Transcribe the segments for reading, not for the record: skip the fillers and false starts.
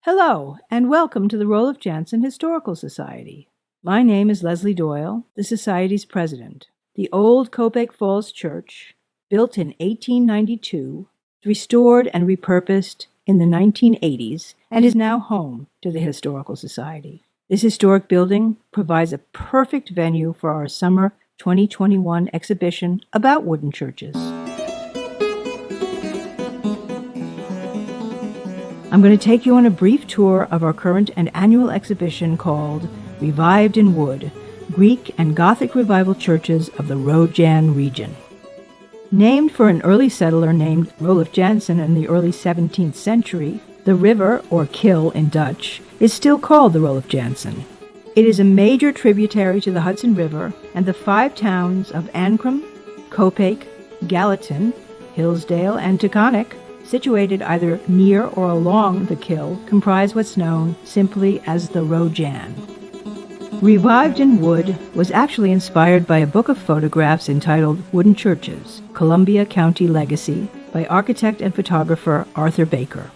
Hello, and welcome to the Roeliff Jansen Historical Society. My name is Lesley Doyel, the Society's president. The old Copake Falls Church, built in 1892, restored and repurposed in the 1980s, and is now home to the Historical Society. This historic building provides a perfect venue for our summer 2021 exhibition about wooden churches. I'm going to take you on a brief tour of our current and annual exhibition called Revived in Wood, Greek and Gothic Revival Churches of the Roe Jan region. Named for an early settler named Roeliff Jansen in the early 17th century, the river, or Kil in Dutch, is still called the Roeliff Jansen. It is a major tributary to the Hudson River, and the 5 towns of Ancram, Copake, Gallatin, Hillsdale, and Taghkanic, situated either near or along the Kil, comprise what's known simply as the Roe Jan. Revived in Wood was actually inspired by a book of photographs entitled Wooden Churches, Columbia County Legacy, by architect and photographer Arthur Baker.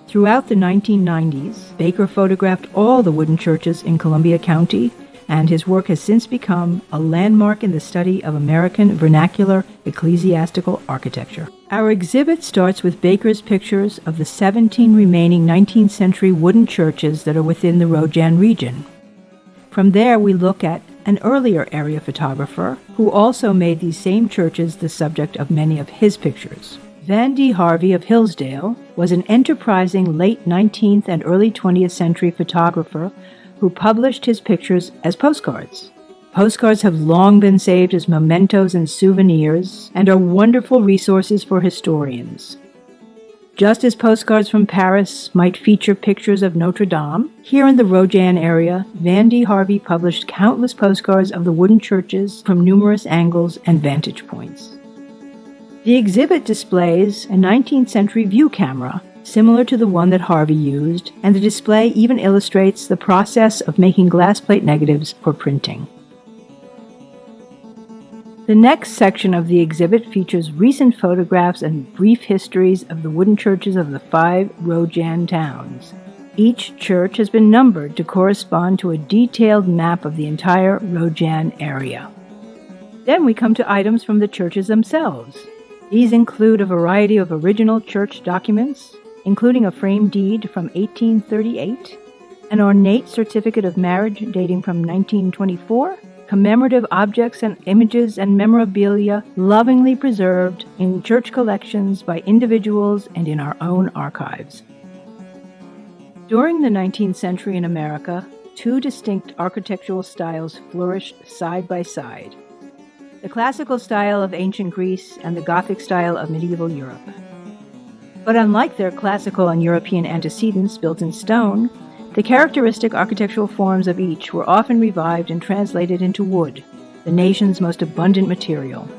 Throughout the 1990s, Baker photographed all the wooden churches in Columbia County, and his work has since become a landmark in the study of American vernacular ecclesiastical architecture. Our exhibit starts with Baker's pictures of the 17 remaining 19th century wooden churches that are within the Roe Jan region. From there, we look at an earlier area photographer who also made these same churches the subject of many of his pictures. Van D. Harvey of Hillsdale was an enterprising late 19th and early 20th century photographer who published his pictures as postcards. Postcards have long been saved as mementos and souvenirs and are wonderful resources for historians. Just as postcards from Paris might feature pictures of Notre Dame, here in the Roe Jan area, Van D. Harvey published countless postcards of the wooden churches from numerous angles and vantage points. The exhibit displays a 19th century view camera, similar to the one that Harvey used, and the display even illustrates the process of making glass plate negatives for printing. The next section of the exhibit features recent photographs and brief histories of the wooden churches of the 5 Roe Jan towns. Each church has been numbered to correspond to a detailed map of the entire Roe Jan area. Then we come to items from the churches themselves. These include a variety of original church documents, including a framed deed from 1838, an ornate certificate of marriage dating from 1924, commemorative objects and images and memorabilia lovingly preserved in church collections by individuals and in our own archives. During the 19th century in America, 2 distinct architectural styles flourished side by side: the classical style of ancient Greece and the Gothic style of medieval Europe. But unlike their classical and European antecedents built in stone, the characteristic architectural forms of each were often revived and translated into wood, the nation's most abundant material.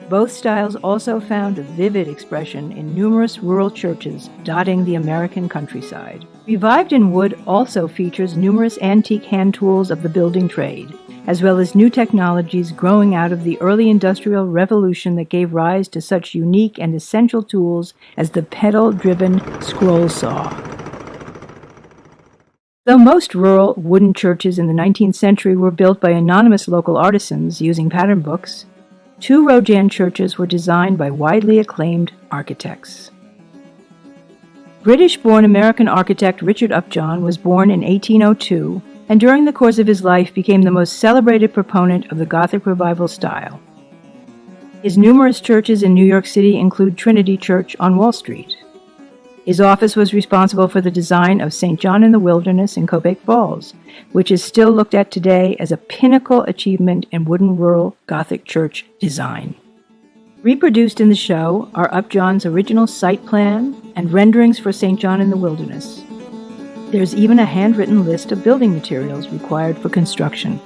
Both styles also found a vivid expression in numerous rural churches dotting the American countryside. Revived in Wood also features numerous antique hand tools of the building trade, as well as new technologies growing out of the early industrial revolution that gave rise to such unique and essential tools as the pedal-driven scroll saw. Though most rural wooden churches in the 19th century were built by anonymous local artisans using pattern books, 2 Roe Jan churches were designed by widely acclaimed architects. British-born American architect Richard Upjohn was born in 1802, and during the course of his life became the most celebrated proponent of the Gothic Revival style. His numerous churches in New York City include Trinity Church on Wall Street. His office was responsible for the design of St. John in the Wilderness in Copake Falls, which is still looked at today as a pinnacle achievement in wooden rural Gothic church design. Reproduced in the show are Upjohn's original site plan and renderings for St. John in the Wilderness. There's even a handwritten list of building materials required for construction.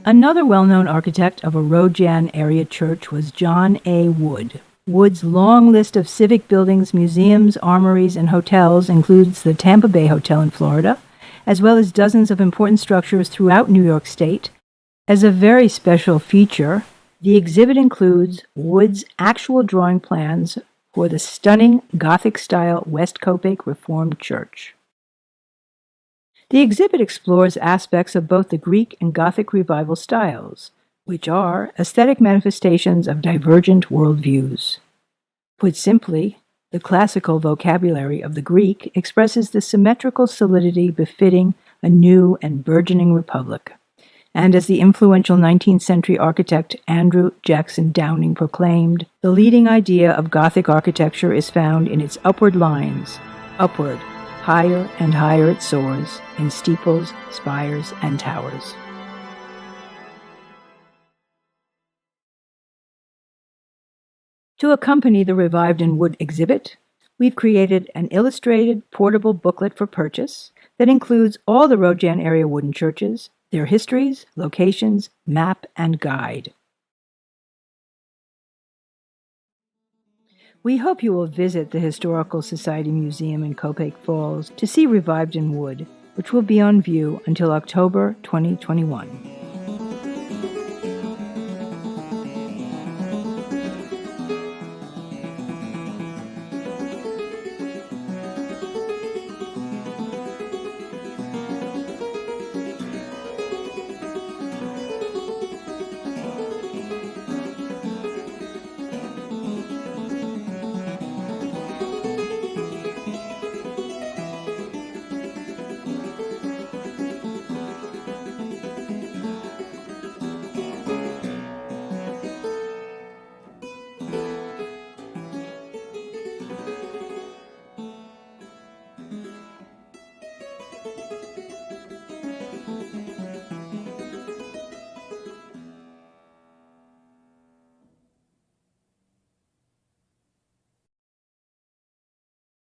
Another well-known architect of a Roe Jan area church was John A. Wood. Wood's long list of civic buildings, museums, armories, and hotels includes the Tampa Bay Hotel in Florida, as well as dozens of important structures throughout New York State. As a very special feature, the exhibit includes Wood's actual drawing plans for the stunning Gothic-style West Copake Reformed Church. The exhibit explores aspects of both the Greek and Gothic revival styles, which are aesthetic manifestations of divergent worldviews. Put simply, the classical vocabulary of the Greek expresses the symmetrical solidity befitting a new and burgeoning republic. And as the influential 19th century architect Andrew Jackson Downing proclaimed, the leading idea of Gothic architecture is found in its upward lines. Upward, higher and higher it soars, in steeples, spires, and towers. To accompany the Revived in Wood exhibit, we've created an illustrated portable booklet for purchase that includes all the Roe Jan area wooden churches, their histories, locations, map, and guide. We hope you will visit the Historical Society Museum in Copake Falls to see Revived in Wood, which will be on view until October 2021.